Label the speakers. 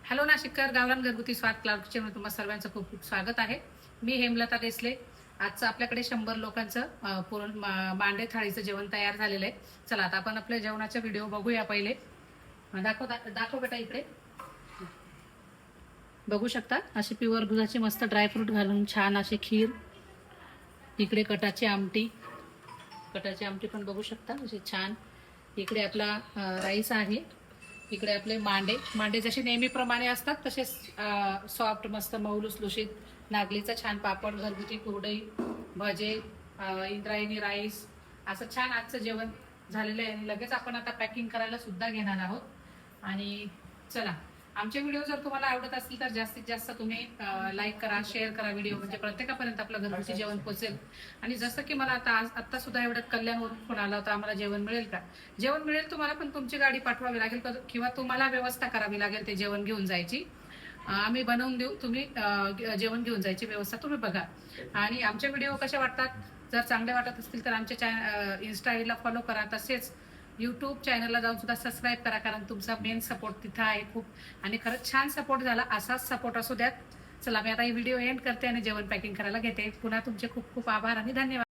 Speaker 1: Hello नाशिककर, गावरान घरगुती स्वाद क्लाउड किचनमध्ये तुम्हा सर्वांचं खूप खूप स्वागत आहे. मी हेमलता देसले. आजचं आपल्याकडे 100 लोकांचं पुरण मांडे थाळीचं जेवण तयार झालेलं आहे. चला आता आपण आपल्या जेवणाचा व्हिडिओ बघूया. पहिले दाखव बेटा इकडे. बघू शकता अशी प्युअर दुधाची मस्त ड्रायफ्रूट घालून छान अशी खीर. इकडे कटाची आमटी पण बघू शकता अशी छान. इकडे आपला राईस आहे. इकडे आपले मांडे जसे नेहमीप्रमाणे असतात तसेच सॉफ्ट मस्त मऊ लुसलुशीत नागलीचा छान पापड, घरगुती कुरडई, भजे, इंद्रायणी राईस असं छान आजचं जेवण झालेलं आहे. आणि लगेच आपण आता पॅकिंग करायला सुद्धा घेणार आहोत. आणि चला, आमचे व्हिडिओ जर तुम्हाला आवडत असतील तर जास्तीत जास्त तुम्ही लाईक करा, शेअर करा व्हिडिओ, म्हणजे प्रत्येकापर्यंत आपलं घरगुती जेवण पोहोचेल. आणि जसं की मला आता सुद्धा एवढं कल्याणवरून फोन आला होता, आम्हाला जेवण मिळेल का. जेवण मिळेल तुम्हाला, पण तुमची गाडी पाठवावी लागेल किंवा तुम्हाला व्यवस्था करावी लागेल ते जेवण घेऊन जायची. आम्ही बनवून देऊ, तुम्ही जेवण घेऊन जायची व्यवस्था तुम्ही बघा. आणि आमचे व्हिडिओ कसे वाटतात, जर चांगले वाटत असतील तर आमच्या इन्स्टा आयडीला फॉलो करा. तसेच यूट्यूब चॅनलला जाऊन सुद्धा सबस्क्राईब करा, कारण तुमचा मेन सपोर्ट तिथं आहे खूप. आणि खरंच छान सपोर्ट झाला, असाच सपोर्ट असू द्यात. चला, मी आता ही व्हिडिओ एंड करते आणि जेवण पॅकिंग करायला घेते. पुन्हा तुमचे खूप खूप आभार आणि धन्यवाद.